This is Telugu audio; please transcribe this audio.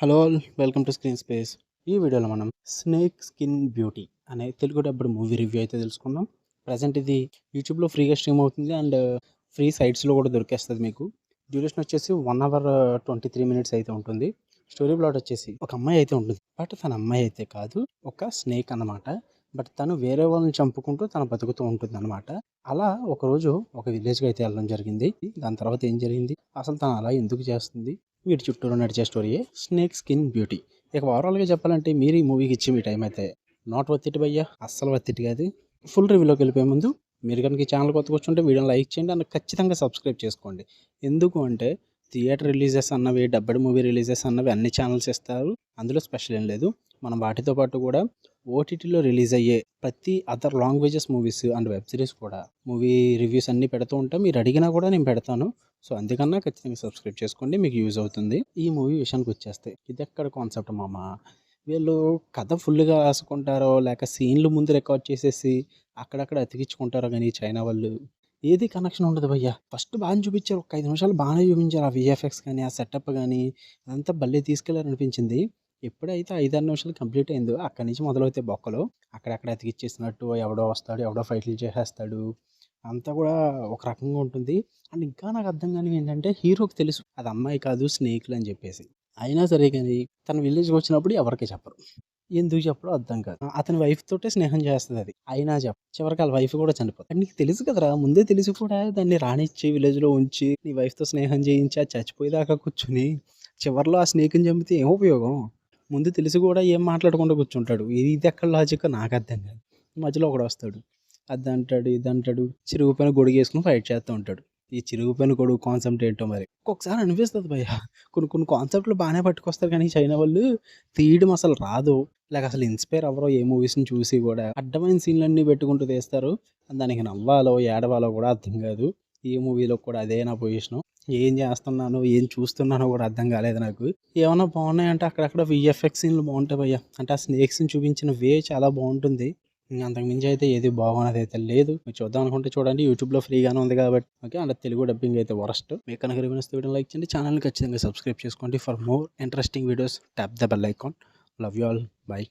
Hello all, welcome to screen space. ఈ వీడియోలో మనం స్నేక్ స్కిన్ బ్యూటీ అనే తెలుగు డబ్బుడ్ మూవీ రివ్యూ అయితే తెలుసుకుందాం. ప్రజెంట్ ఇది యూట్యూబ్లో ఫ్రీగా స్ట్రీమ్ అవుతుంది అండ్ ఫ్రీ సైట్స్లో కూడా దొరికేస్తుంది మీకు. డ్యూరేషన్ వచ్చేసి 1 hour 23 minutes అయితే ఉంటుంది. స్టోరీ ప్లాట్ వచ్చేసి ఒక అమ్మాయి అయితే ఉంటుంది, బట్ తన అమ్మాయి అయితే కాదు, ఒక స్నేక్ అన్నమాట. బట్ తను వేరే వాళ్ళని చంపుకుంటూ తను బతుకుతూ ఉంటుంది అనమాట. అలా ఒకరోజు ఒక విలేజ్కి అయితే వెళ్ళడం జరిగింది. దాని తర్వాత ఏం జరిగింది, అసలు తను అలా ఎందుకు చేస్తుంది, వీటి చుట్టూరు నడిచే స్టోరీయే స్నేక్ స్కిన్ బ్యూటీ. ఇక ఓవరాల్గా చెప్పాలంటే మీరు ఈ మూవీకి ఇచ్చి మీ టైం అయితే నాట్ వర్త్ ఇట్ భయ్యా, అస్సలు వర్త్ ఇట్ కాదు. ఫుల్ రివ్యూలోకి వెళ్ళిపోయే ముందు మీరు కనుక ఈ ఛానల్ కొత్తగా వచ్చుంటే వీడియోని లైక్ చేయండి అండ్ ఖచ్చితంగా సబ్స్క్రైబ్ చేసుకోండి. ఎందుకు అంటే థియేటర్ రిలీజెస్ అన్నవి, డబ్బడ్ మూవీ రిలీజెస్ అన్నవి అన్ని ఛానల్స్ ఇస్తారు, అందులో స్పెషల్ ఏం లేదు. మనం వాటితో పాటు కూడా ఓటీటీలో రిలీజ్ అయ్యే ప్రతి other languages movies and web series కూడా మూవీ రివ్యూస్ అన్నీ పెడుతూ ఉంటాం. మీరు అడిగినా కూడా నేను పెడతాను. సో అందుకన్నా ఖచ్చితంగా సబ్స్క్రైబ్ చేసుకోండి, మీకు యూజ్ అవుతుంది. ఈ మూవీ విషయానికి వచ్చేస్తే ఇది ఎక్కడ కాన్సెప్ట్ మామ, వీళ్ళు కథ ఫుల్గా రాసుకుంటారో లేక సీన్లు ముందు రికార్డ్ చేసేసి అక్కడక్కడ అతికించుకుంటారో కానీ చైనా వాళ్ళు ఏది కనెక్షన్ ఉండదు భయ్య. ఫస్ట్ బాగా చూపించారు, ఒక 5 నిమిషాలు బాగానే చూపించారు. ఆ విఎఫ్ఎక్స్ కానీ ఆ సెటప్ కానీ అదంతా భలే తీసుకెళ్లారనిపించింది. ఎప్పుడైతే 5-6 నిమిషాలు కంప్లీట్ అయిందో అక్కడి నుంచి మొదలవుతాయి బొక్కలు. అక్కడక్కడ అతికిచ్చేసినట్టు ఎవడో వస్తాడు, ఎవడో ఫైట్లు చేసేస్తాడు, అంతా కూడా ఒక రకంగా ఉంటుంది. అండ్ ఇంకా నాకు అర్థం కానివి ఏంటంటే హీరోకి తెలుసు అది అమ్మాయి కాదు స్నేక్లు అని చెప్పేసి, అయినా సరే కానీ తన విలేజ్కి వచ్చినప్పుడు ఎవరికి చెప్పరు. ఎందుకు చెప్పడో అర్థం కాదు. అతని వైఫ్ తోటే స్నేహం చేస్తుంది అది, అయినా చివరికి వాళ్ళ వైఫ్ కూడా చనిపోతుంది. నీకు తెలుసు కదరా, ముందే తెలిసి కూడా దాన్ని రానిచ్చి విలేజ్లో ఉంచి నీ వైఫ్తో స్నేహం చేయించి అది చచ్చిపోయేదాకా కూర్చుని చివరిలో ఆ స్నేక్ని చంపితే ఏం ఉపయోగం? ముందు తెలిసి కూడా ఏం మాట్లాడకుండా కూర్చుంటాడు. ఇది ఎక్కడ లాజిక్ నాకు అర్థం కాదు. మధ్యలో ఒకడు వస్తాడు, అది అంటాడు ఇది అంటాడు, చిరిగిపోయిన గొడుగు వేసుకుని ఫైట్ చేస్తూ ఉంటాడు. ఈ చిరిగిపోయిన గొడుగు కాన్సెప్ట్ ఏంటో మరి ఒక్కొక్కసారి అనిపిస్తుంది భయ్య. కొన్ని కొన్ని కాన్సెప్ట్లు బాగానే పట్టుకొస్తారు కానీ చైనా వాళ్ళు తీయడం అసలు రాదు, లేక అసలు ఇన్స్పైర్ అవ్వరో ఏ మూవీస్ని చూసి కూడా అడ్డమైన సీన్లన్నీ పెట్టుకుంటూ తీస్తారు. దానికి నవ్వాలో ఏడవాలో కూడా అర్థం కాదు. ఈ మూవీలో కూడా అదే నా పొజిషను. ఏం చేస్తున్నానో ఏం చూస్తున్నానో కూడా అర్థం కాలేదు నాకు. ఏమన్నా బాగున్నాయంటే అక్కడక్కడ విఎఫ్ఎక్స్ సీన్లు బాగుంటాయి భయ్య, అంటే ఆ స్నేక్స్ని చూపించిన వే చాలా బాగుంటుంది. అంతకు మించి అయితే ఏది బాగున్నది అయితే లేదు. మీరు చూద్దాం అనుకుంటే చూడండి, యూట్యూబ్లో ఫ్రీగానే ఉంది కాబట్టి. ఓకే, అంటే తెలుగు డబ్బింగ్ అయితే వరస్ట్. మీకు కనుక రివ్యూస్ వీడియో లైక్ చేయండి, ఛానల్ని ఖచ్చితంగా సబ్స్క్రైబ్ చేసుకోండి. For more interesting videos tap the bell icon. Love you all, by.